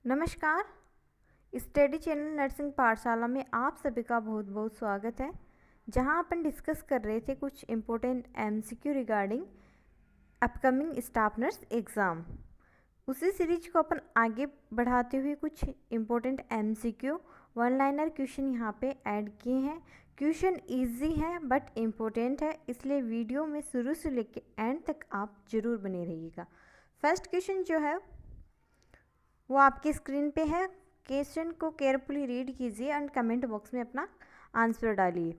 नमस्कार। Study channel nursing पाठशाला में आप सभी का बहुत बहुत स्वागत है, जहां अपन डिस्कस कर रहे थे कुछ important MCQ regarding upcoming staff nurse exam. उसी सीरीज को अपन आगे बढ़ाते हुए कुछ important MCQ one liner question यहाँ पे ऐड किए हैं। क्वेश्चन इजी है बट इम्पोर्टेंट है, इसलिए वीडियो में शुरू से लेकर एंड तक आप जरूर बने रहिएगा। फर्स्ट क्वेश्चन जो है वो आपकी स्क्रीन पे है। क्वेश्चन को केयरफुली रीड कीजिए एंड कमेंट बॉक्स में अपना आंसर डालिए।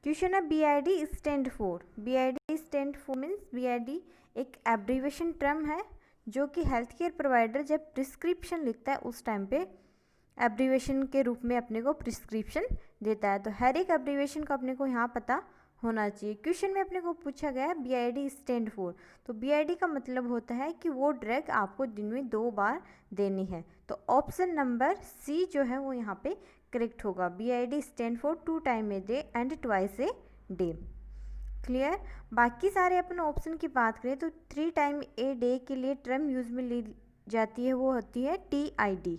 क्वेश्चन है BID stand for. BID stand for means BID एक एब्रीवेशन टर्म है जो कि हेल्थ केयर प्रोवाइडर जब प्रिस्क्रिप्शन लिखता है उस टाइम पे एब्रीवेशन के रूप में अपने को प्रिस्क्रिप्शन देता है। तो हर एक एब्रीवेशन को अपने को यहाँ पता होना चाहिए। क्वेश्चन में अपने को पूछा गया है BID स्टैंड फॉर, तो BID का मतलब होता है कि वो ड्रग आपको दिन में 2 बार देनी है। तो ऑप्शन नंबर सी जो है वो यहाँ पे करेक्ट होगा। BID stand for 2 time a day and twice a day. Clear. बाकी सारे अपन ऑप्शन की बात करें तो 3 टाइम ए डे के लिए टर्म यूज में ली जाती है, वो होती है TID,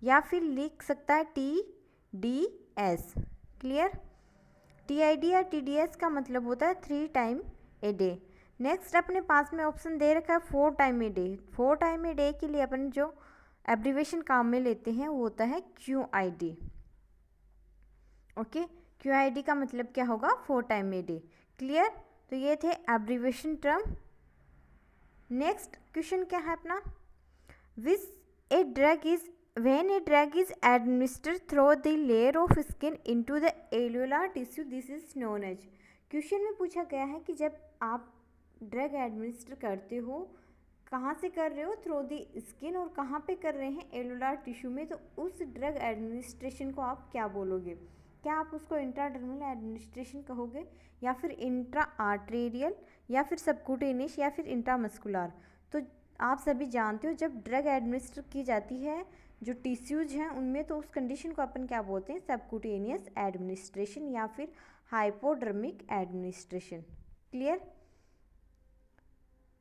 या फिर लिख सकता है TDS। क्लियर। TID या TDS का मतलब होता है 3 टाइम ए डे। नेक्स्ट अपने पास में ऑप्शन दे रखा है 4 time a day. 4 time a day के लिए अपन जो एब्रीवेशन काम में लेते हैं वो होता है QID। ओके, QID का मतलब क्या होगा? 4 टाइम ए डे। क्लियर। तो ये थे एब्रीवेशन टर्म। नेक्स्ट क्वेश्चन क्या है अपना, which a drug is when a drug is administered through the layer of skin into the alveolar tissue, this is known as। Question में पूछा गया है कि जब आप ड्रग एडमिनिस्टर करते हो, कहाँ से कर रहे हो? थ्रू द स्किन, और कहाँ पे कर रहे हैं? एलुलर टिश्यू में। तो उस ड्रग एडमिनिस्ट्रेशन को आप क्या बोलोगे? क्या आप उसको इंट्राडर्मल एडमिनिस्ट्रेशन कहोगे, या फिर इंट्रा आर्टेरियल, या फिर सबक्यूटेनियस, या फिर इंट्रामस्कुलर? तो आप सभी जानते हो जब ड्रग एडमिनिस्टर की जाती है जो टिश्यूज हैं उनमें, तो उस कंडीशन को अपन क्या बोलते हैं? सबक्यूटेनियस एडमिनिस्ट्रेशन या फिर हाइपोडर्मिक एडमिनिस्ट्रेशन। क्लियर।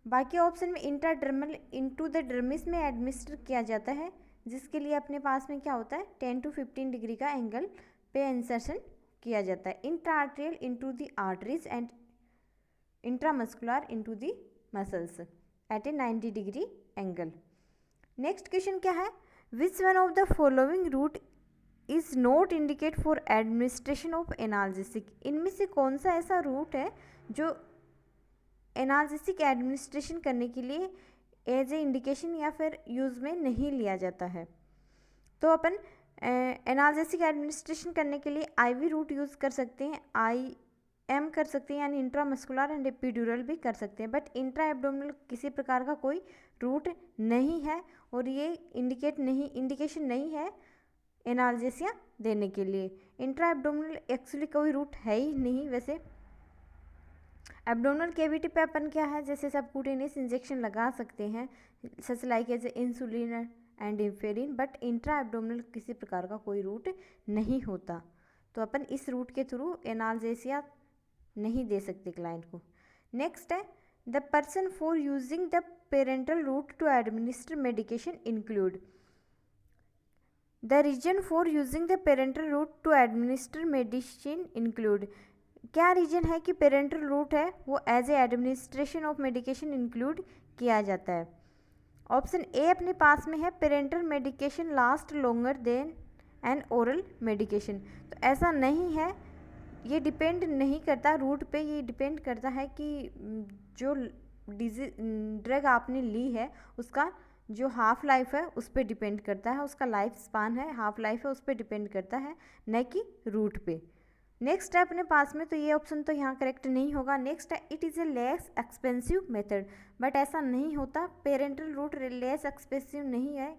बाकी ऑप्शन में इंट्राडर्मल इनटू द डर्मिस में एडमिनिस्टर किया जाता है, जिसके लिए अपने पास में क्या होता है? 10 to 15 डिग्री का एंगल पे इंसर्शन किया जाता है। Intra arterial into the arteries and intramuscular into the muscles at a 90 degree angle. Next question क्या है, which one of the following route is not indicate for administration of analgesic. इनमें से कौन सा ऐसा रूट है जो एनाल्जेसिक एडमिनिस्ट्रेशन करने के लिए एज ए इंडिकेशन या फिर यूज़ में नहीं लिया जाता है? तो अपन एनाल्जेसिक एडमिनिस्ट्रेशन करने के लिए IV रूट यूज़ कर सकते हैं, IM कर सकते हैं, यानी इंट्रामस्कुलर एंड एपिड्यूरल भी कर सकते हैं, बट इंट्रा एब्डोमिनल किसी प्रकार का कोई रूट नहीं है, और ये इंडिकेशन नहीं है एनाल्जेसिया देने के लिए। इंट्रा एब्डोमिनल एक्चुअली कोई रूट है ही नहीं। वैसे एब्डोमिनल कैविटी पे अपन क्या है, जैसे सबक्यूटेनियस इंजेक्शन लगा सकते हैं, such like as insulin and Imferon, but intra abdominal किसी प्रकार का कोई रूट नहीं होता, तो अपन इस रूट के थ्रू एनाल्जेसिया नहीं दे सकते क्लाइंट को। नेक्स्ट है, the person for using the parental route to administer medication include. The reason for using the parental route to administer medicine include. क्या रीजन है कि पेरेंटल रूट है वो as a administration of medication include किया जाता है? Option A अपने पास में है, parental medication last longer than an oral medication. तो ऐसा नहीं है, ये डिपेंड नहीं करता रूट पे, ये डिपेंड करता है कि जो ड्रग आपने ली है उसका जो हाफ लाइफ है उस पर डिपेंड करता है, उसका लाइफ स्पान है, हाफ लाइफ है, उस पर डिपेंड करता है, न कि रूट पे। नेक्स्ट है अपने पास में, तो ये ऑप्शन तो यहाँ करेक्ट नहीं होगा। नेक्स्ट है, it is a less expensive method, but ऐसा नहीं होता, पेरेंटल रूट लेस एक्सपेंसिव नहीं है।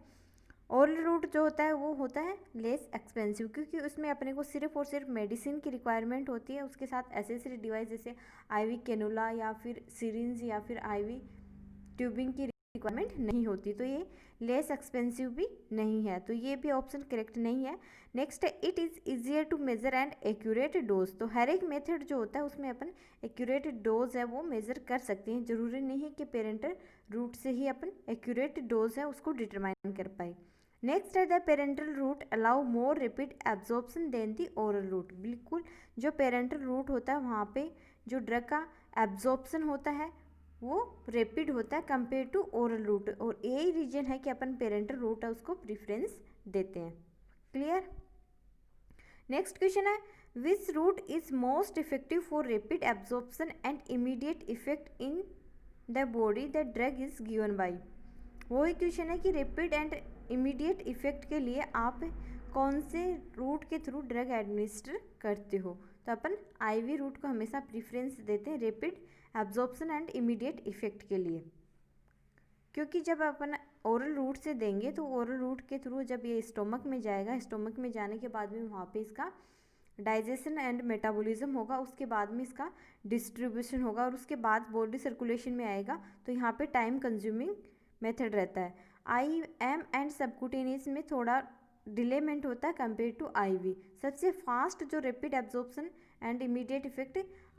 ओरल रूट जो होता है वो होता है लेस एक्सपेंसिव, क्योंकि उसमें अपने को सिर्फ और सिर्फ मेडिसिन की रिक्वायरमेंट होती है, उसके साथ एसेसरी डिवाइस जैसे IV कैनुला या फिर सिरिंज या फिर IV ट्यूबिंग की रिक्वायरमेंट नहीं होती, तो ये लेस एक्सपेंसिव भी नहीं है, तो ये भी ऑप्शन करेक्ट नहीं है। नेक्स्ट है, it is easier to measure and accurate dose. तो हर एक मेथड जो होता है उसमें अपन एक्यूरेट डोज है वो मेजर कर सकते हैं, ज़रूरी नहीं है कि पेरेंटल रूट से ही अपन एक्यूरेट डोज है उसको डिटरमाइन कर पाए। नेक्स्ट है the parental route allow more rapid absorption than the oral route. बिल्कुल जो पेरेंटल रूट होता है वहाँ पे जो ड्रग का एब्जॉर्प्शन होता है वो रैपिड होता है कंपेयर टू ओरल रूट, और यही रीजन है कि अपन पेरेंटल रूट है उसको प्रेफरेंस देते हैं। क्लियर। नेक्स्ट क्वेश्चन है which route is most effective for rapid absorption and immediate effect in the body the drug is given by. वही क्वेश्चन है कि रैपिड एंड इमीडिएट इफेक्ट के लिए आप कौन से रूट के थ्रू ड्रग एडमिनिस्टर करते हो। तो अपन आईवी रूट को हमेशा प्रेफरेंस देते हैं rapid absorption and immediate effect के लिए, क्योंकि जब अपन ओरल रूट से देंगे तो ओरल रूट के थ्रू जब ये स्टोमक में जाएगा, स्टोमक में जाने के बाद में वहाँ पे इसका डाइजेशन एंड मेटाबॉलिज्म होगा, उसके बाद में इसका डिस्ट्रीब्यूशन होगा और उसके बाद बॉडी सर्कुलेशन में आएगा। तो यहाँ पे टाइम कंज्यूमिंग मेथड रहता है। IM एंड सबक्यूटेनियस में थोड़ा डिलेमेंट होता है कंपेयर टू IV। सबसे फास्ट जो rapid absorption and immediate effect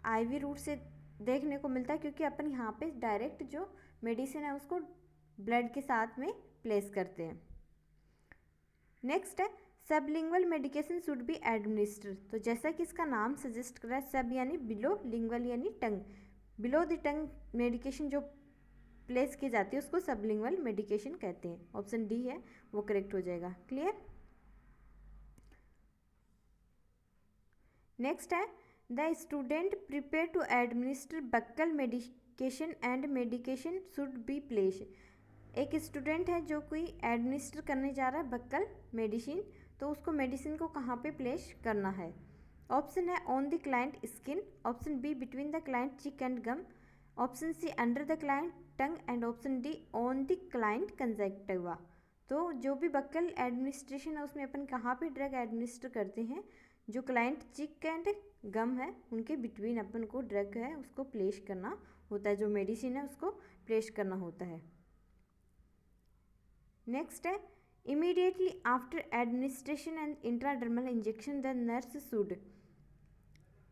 IV route से देखने को मिलता है, क्योंकि अपन यहाँ पे डायरेक्ट जो मेडिसिन है उसको ब्लड के साथ में प्लेस करते हैं। नेक्स्ट है sublingual medication should be administer. तो जैसा कि इसका नाम सजेस्ट कर रहा है, सब यानी बिलो, लिंगुअल यानी टंग, बिलो द टंग मेडिकेशन जो प्लेस की जाती है उसको सबलिंगुअल मेडिकेशन कहते हैं। ऑप्शन डी है वो करेक्ट हो जाएगा। क्लियर। नेक्स्ट है the student prepare to administer buccal medication and medication should be place. एक स्टूडेंट है जो कोई एडमिनिस्टर करने जा रहा है बक्कल मेडिसिन, तो उसको मेडिसिन को कहाँ पे प्लेस करना है। ऑप्शन है on the client skin, option B between the client cheek and gum, option C under the client tongue and option D on the client conjunctiva. तो जो भी बक्कल एडमिनिस्ट्रेशन है उसमें अपन कहाँ पे ड्रग एडमिनिस्टर करते हैं, जो क्लाइंट चिक एंड गम है उनके बिटवीन अपन को ड्रग है उसको प्लेस करना होता है, जो मेडिसिन है उसको प्लेस करना होता है। नेक्स्ट है immediately after administration and intradermal injection the nurse should.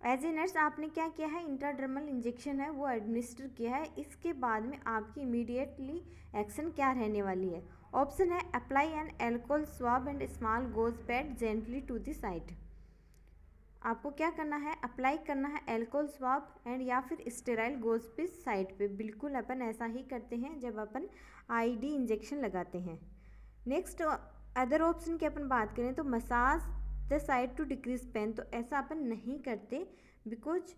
As a nurse आपने क्या किया है, इंट्राडर्मल इंजेक्शन है वो एडमिनिस्टर किया है, इसके बाद में आपकी इमीडिएटली एक्शन क्या रहने वाली है। ऑप्शन है apply an alcohol swab and small gauze pad gently to the site. आपको क्या करना है, अप्लाई करना है एल्कोहल स्वाब एंड या फिर स्टेराइल गोज पीस साइट पे। बिल्कुल अपन ऐसा ही करते हैं जब अपन IED इंजेक्शन लगाते हैं। नेक्स्ट अदर ऑप्शन की अपन बात करें तो massage the side to decrease pain, तो ऐसा अपन नहीं करते, बिकॉज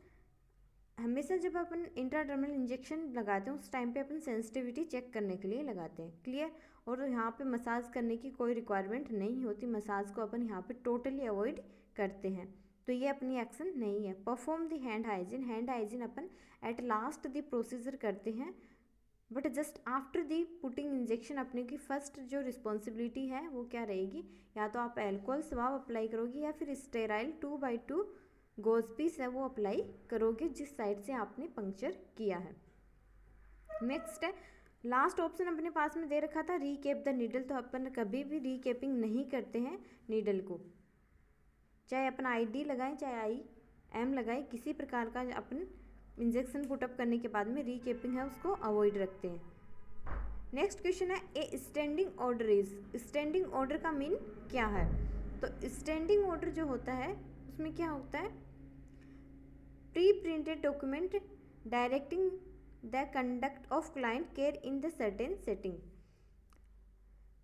हमेशा जब अपन इंट्राडर्मल इंजेक्शन लगाते हैं उस टाइम पे अपन सेंसिटिविटी चेक करने के लिए लगाते हैं। क्लियर। और यहाँ पे मसाज करने की कोई रिक्वायरमेंट नहीं होती, मसाज को अपन यहाँ पे टोटली अवॉइड करते हैं, तो ये अपनी एक्शन नहीं है। Perform the hand hygiene, hand hygiene upon at last the procedure करते हैं, but just after the putting injection अपने की फर्स्ट जो रिस्पॉन्सिबिलिटी है वो क्या रहेगी, या तो आप एल्कोहल स्वाब अप्लाई करोगे या फिर स्टेराइल 2x2 गोज पीस है वो अप्लाई करोगे जिस साइड से आपने पंक्चर किया है। नेक्स्ट है लास्ट ऑप्शन अपने पास में दे रखा था रीकेप द नीडल, तो अपन कभी भी रीकेपिंग नहीं करते हैं नीडल को, चाहे अपन ID लगाएं चाहे IM लगाएं, किसी प्रकार का अपन इंजेक्शन पुटअप करने के बाद में रीकेपिंग है उसको अवॉइड रखते हैं। नेक्स्ट क्वेश्चन है a standing order is. Standing order का मीन क्या है, तो स्टैंडिंग ऑर्डर जो होता है उसमें क्या होता है, pre printed document directing the conduct of client care in the certain setting.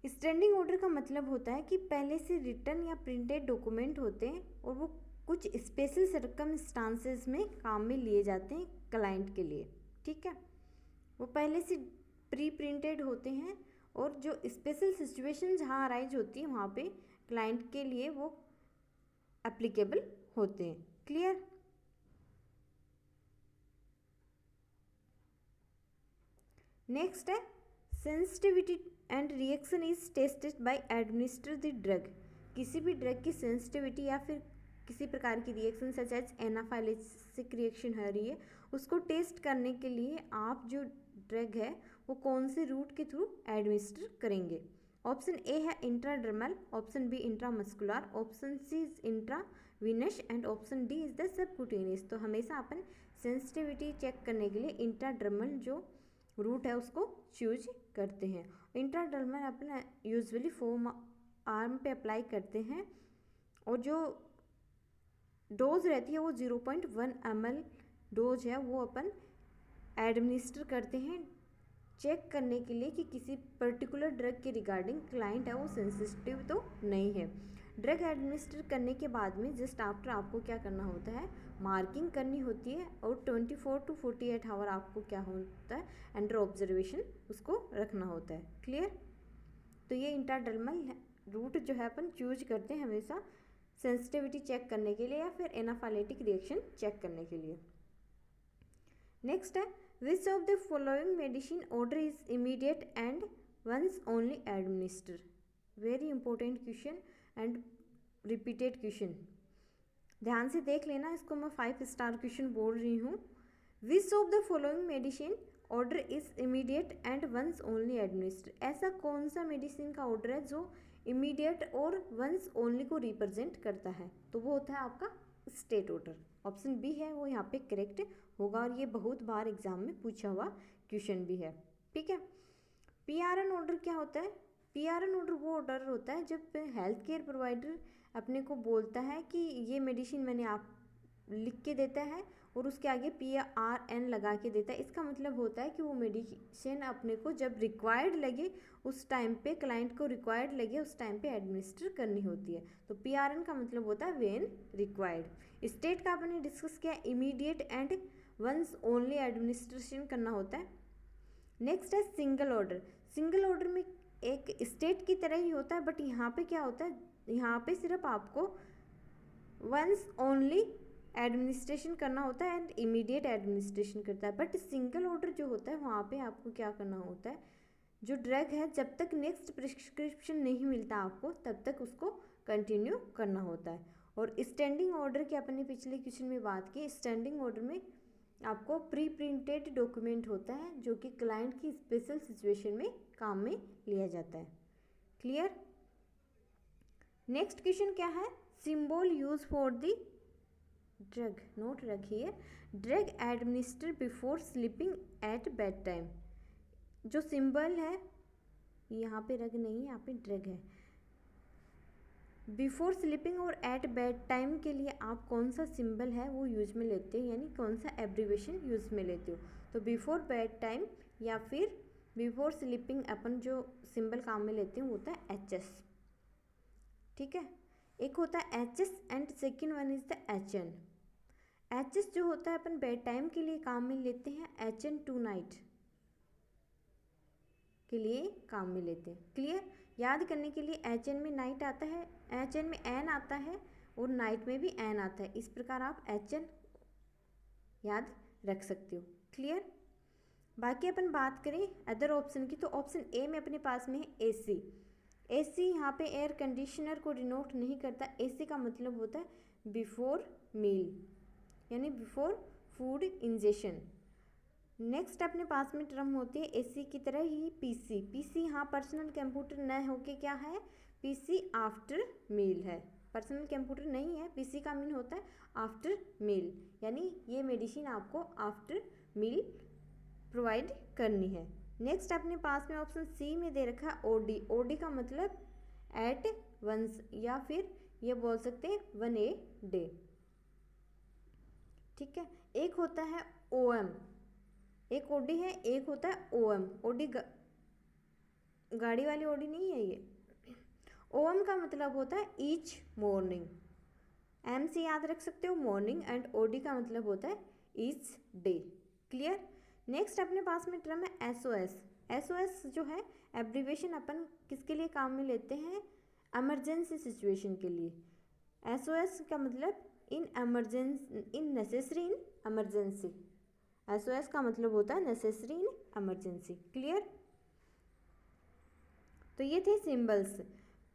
Standing order का मतलब होता है कि पहले से रिटन या प्रिंटेड डॉक्यूमेंट होते हैं और वो कुछ स्पेशल सर्कमस्टांसेस में काम में लिए जाते हैं क्लाइंट के लिए। ठीक है, वो पहले से प्री प्रिंटेड होते हैं और जो स्पेशल सिचुएशन जहाँ अराइज होती है वहाँ पे क्लाइंट के लिए वो एप्लीकेबल होते हैं। क्लियर। नेक्स्ट है sensitivity and reaction is tested by administer the drug. किसी भी ड्रग की सेंसिटिविटी या फिर किसी प्रकार की रिएक्शन सच एज एनाफाइलेक्सिक रिएक्शन हो रही है उसको टेस्ट करने के लिए आप जो ड्रग है वो कौन से रूट के थ्रू एडमिनिस्टर करेंगे। ऑप्शन ए है intradermal, option B intramuscular, option C is intravenous and option D is the subcutaneous. तो हमेशा अपन सेंसिटिविटी चेक करने के लिए इंट्राडर्मल जो रूट है उसको चूज करते हैं। इंट्राडर्मल अपना यूजुअली फॉर्म आर्म पे अप्लाई करते हैं और जो डोज रहती है वो 0.1 ml डोज है वो अपन एडमिनिस्टर करते हैं चेक करने के लिए कि किसी पर्टिकुलर ड्रग के रिगार्डिंग क्लाइंट है वो सेंसिटिव तो नहीं है। ड्रग एडमिनिस्टर करने के बाद में जस्ट आफ्टर आपको क्या करना होता है, मार्किंग करनी होती है और 24 to 48 आवर आपको क्या होता है, अंडर ऑब्जर्वेशन उसको रखना होता है। क्लियर? तो ये इंट्राडर्मल रूट जो है अपन चूज करते हैं हमेशा सेंसिटिविटी चेक करने के लिए या फिर एनाफाइलेटिक रिएक्शन चेक करने के लिए। नेक्स्ट है, which of the following medicine order is immediate and once only administer. Very important question and repeated question, ध्यान से देख लेना, इसको मैं 5 स्टार क्वेश्चन बोल रही हूँ। Which of the following medicine order is immediate and once only administer. ऐसा कौन सा मेडिसिन का ऑर्डर है जो इमीडिएट और वंस ओनली को रिप्रेजेंट करता है? तो वो होता है आपका स्टेट ऑर्डर। ऑप्शन बी है वो यहाँ पे करेक्ट होगा और ये बहुत बार एग्जाम में पूछा हुआ क्वेश्चन भी है। ठीक है। पीआरएन ऑर्डर क्या होता है? पीआरएन ऑर्डर वो ऑर्डर होता है जब हेल्थ केयर प्रोवाइडर अपने को बोलता है कि ये मेडिसिन मैंने आप लिख के देता है और उसके आगे PRN लगा के देता है। इसका मतलब होता है कि वो मेडिसिन अपने को जब रिक्वायर्ड लगे उस टाइम पे, क्लाइंट को रिक्वायर्ड लगे उस टाइम पे एडमिनिस्टर करनी होती है। तो PRN का मतलब होता है व्हेन रिक्वायर्ड। स्टेट का आपने डिस्कस किया, immediate and once only administration करना होता है। नेक्स्ट है सिंगल ऑर्डर। सिंगल ऑर्डर में एक स्टेट की तरह ही होता है बट यहाँ पे क्या होता है, यहाँ पे सिर्फ आपको वंस ओनली एडमिनिस्ट्रेशन करना होता है एंड इमीडिएट एडमिनिस्ट्रेशन करता है। बट सिंगल ऑर्डर जो होता है वहाँ पे आपको क्या करना होता है, जो ड्रग है जब तक नेक्स्ट प्रिस्क्रिप्शन नहीं मिलता आपको तब तक उसको कंटिन्यू करना होता है। और स्टैंडिंग ऑर्डर की अपने पिछले क्वेश्चन में बात की, स्टैंडिंग ऑर्डर में आपको प्री प्रिंटेड डॉक्यूमेंट होता है जो कि क्लाइंट की स्पेशल सिचुएशन में काम में लिया जाता है। क्लियर? नेक्स्ट क्वेश्चन क्या है, symbol use for the drug, note रखिए, drug administer before sleeping at bed time. जो सिंबल है, यहाँ पे रग नहीं है, यहाँ पे ड्रग है। बिफोर स्लीपिंग और एट बेड टाइम के लिए आप कौन सा सिंबल है वो यूज में लेते हो, यानी कौन सा एब्रीवेशन यूज में लेते हो? तो बिफोर बेड टाइम या फिर बिफोर स्लीपिंग अपन जो सिंबल काम में लेते हैं वो होता है HS। ठीक है, एक होता है HS and second one is the HN। HS जो होता है अपन बेड टाइम के लिए काम में लेते हैं, HN टू नाइट के लिए काम में लेते हैं। क्लियर? याद करने के लिए HN में नाइट आता है, HN में N आता है और नाइट में भी N आता है। इस प्रकार आप HN याद रख सकते हो। क्लियर? बाकी अपन बात करें अदर ऑप्शन की, तो ऑप्शन ए में अपने पास में है AC। AC यहाँ पे एयर कंडीशनर को डिनोट नहीं करता। AC का मतलब होता है बिफोर मील, यानी बिफोर फूड इंजेशन। नेक्स्ट अपने पास में टर्म होती है AC की तरह ही PC। PC यहाँ पर्सनल कंप्यूटर न होके क्या है, PC आफ्टर मील है। पर्सनल कंप्यूटर नहीं है, PC का मीन होता है आफ्टर मील, यानी ये मेडिसिन आपको आफ्टर मील प्रोवाइड करनी है। नेक्स्ट अपने पास में ऑप्शन C में दे रखा है OD। OD का मतलब एट वंस या फिर ये बोल सकते हैं 1 a डे। ठीक है, एक होता है OM, एक OD है, एक होता है OM। OD गाड़ी वाली OD नहीं है ये। OM का मतलब होता है ईच मॉर्निंग, M से याद रख सकते हो मॉर्निंग, एंड OD का मतलब होता है ईच डे। क्लियर? नेक्स्ट अपने पास में टर्म है SOS। SOS जो है एब्रीवेशन अपन किसके लिए काम में लेते हैं, इमरजेंसी सिचुएशन के लिए। SOS का मतलब in emergency, in necessary in emergency. SOS का मतलब होता है नेसेसरी इन एमरजेंसी। क्लियर? तो ये थे सिंबल्स।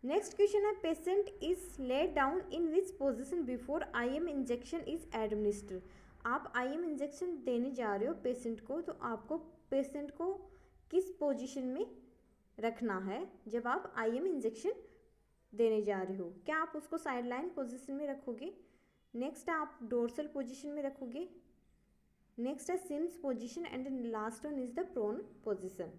नेक्स्ट क्वेश्चन है, patient is laid down in which position before IM injection is administer. आप IM इंजेक्शन देने जा रहे हो पेशेंट को, तो आपको पेशेंट को किस पोजीशन में रखना है जब आप IM इंजेक्शन देने जा रहे हो? क्या आप उसको साइड लाइन पोजिशन में रखोगे? नेक्स्ट आप डोर्सल पोजीशन में रखोगे? नेक्स्ट है Sims position and last one is the prone position.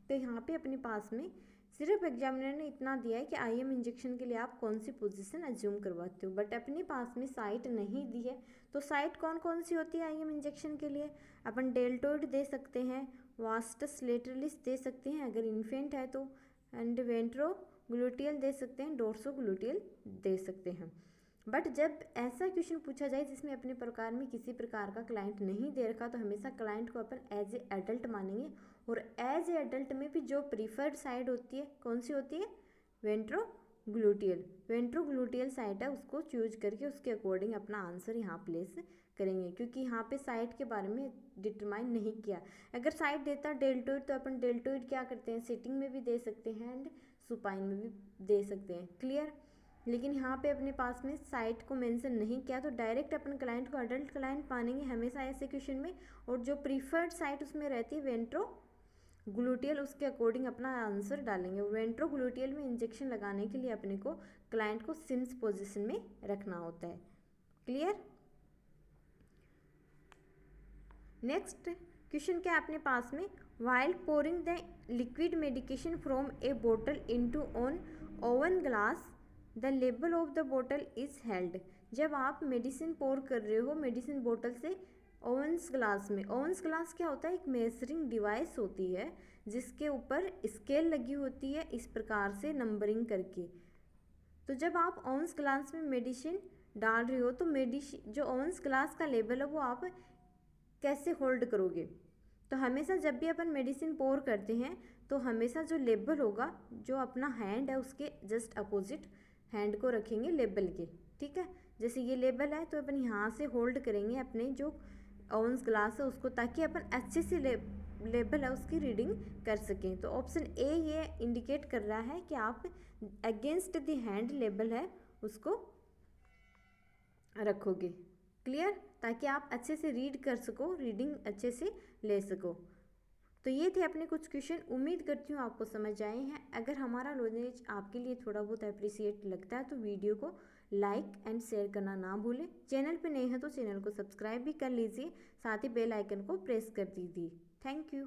तो यहाँ पे अपने पास में सिर्फ एग्जामिनर ने इतना दिया है कि आईएम इंजेक्शन के लिए आप कौन सी पोजीशन एज्यूम करवाते हो, बट अपने पास में साइट नहीं दी है। तो साइट कौन कौन सी होती है आईएम इंजेक्शन के लिए? अपन डेल्टोइड दे सकते हैं, वास्टस लेटरलिस दे सकते हैं अगर इन्फेंट है तो, एंड वेंट्रोग्लूटियल दे सकते हैं, डोर्सोग्लूटियल दे सकते हैं। बट जब ऐसा क्वेश्चन पूछा जाए जिसमें अपने प्रकार में किसी प्रकार का क्लाइंट नहीं दे रखा, तो हमेशा क्लाइंट को अपन एज ए एडल्ट मानेंगे, और एज ए एडल्ट में भी जो प्रीफर्ड साइड होती है कौन सी होती है? वेंट्रोग्लूटियल। वेंट्रोग्लूटियल साइड है, उसको चूज करके उसके अकॉर्डिंग अपना आंसर यहाँ प्लेस करेंगे, क्योंकि यहाँ पे साइड के बारे में डिटरमाइन नहीं किया। अगर साइड देता डेल्टोइड तो अपन डेल्टोइड क्या करते हैं, सिटिंग में भी दे सकते हैं एंड सुपाइन में भी दे सकते हैं, क्लियर। लेकिन यहाँ पे अपने पास में साइट को मेंशन नहीं किया, तो डायरेक्ट अपन क्लाइंट को अडल्ट क्लाइंट मानेंगे हमेशा ऐसे क्वेश्चन में, और जो प्रीफर्ड साइट उसमें रहती है वेंट्रोग्लूटियल, उसके अकॉर्डिंग अपना आंसर डालेंगे। वेंट्रोग्लूटियल में इंजेक्शन लगाने के लिए अपने को क्लाइंट को सिम्स पोजिशन में रखना होता है, क्लियर। नेक्स्ट क्वेश्चन क्या है अपने पास में, while pouring the liquid medication from A bottle into on oven glass the label of the bottle is held. जब आप मेडिसिन पोर कर रहे हो मेडिसिन बोतल से ओवंस ग्लास में, ओवंस ग्लास क्या होता है, एक मेजरिंग डिवाइस होती है जिसके ऊपर स्केल लगी होती है इस प्रकार से नंबरिंग करके। तो जब आप ओवंस ग्लास में मेडिसिन डाल रहे हो तो मेडिसिन जो ओवंस ग्लास का लेबल है वो आप कैसे होल्ड करोगे? तो हमेशा जब भी अपन मेडिसिन पोर करते हैं तो हमेशा जो लेबल होगा, जो अपना हैंड है उसके जस्ट अपोजिट हैंड को रखेंगे लेबल के, ठीक है। जैसे ये लेबल है तो अपन यहाँ से होल्ड करेंगे अपने जो ओवंस ग्लास है उसको, ताकि अपन अच्छे से लेबल है उसकी रीडिंग कर सकें। तो ऑप्शन ए ये इंडिकेट कर रहा है कि आप अगेंस्ट द हैंड लेबल है उसको रखोगे, क्लियर, ताकि आप अच्छे से रीड कर सको, रीडिंग अच्छे से ले सको। तो ये थे अपने कुछ क्वेश्चन, उम्मीद करती हूँ आपको समझ आए हैं। अगर हमारा नॉलेज आपके लिए थोड़ा बहुत अप्रिशिएट लगता है तो वीडियो को लाइक एंड शेयर करना ना भूलें। चैनल पे नए हैं तो चैनल को सब्सक्राइब भी कर लीजिए, साथ ही बेल आइकन को प्रेस कर दीजिए। Thank you.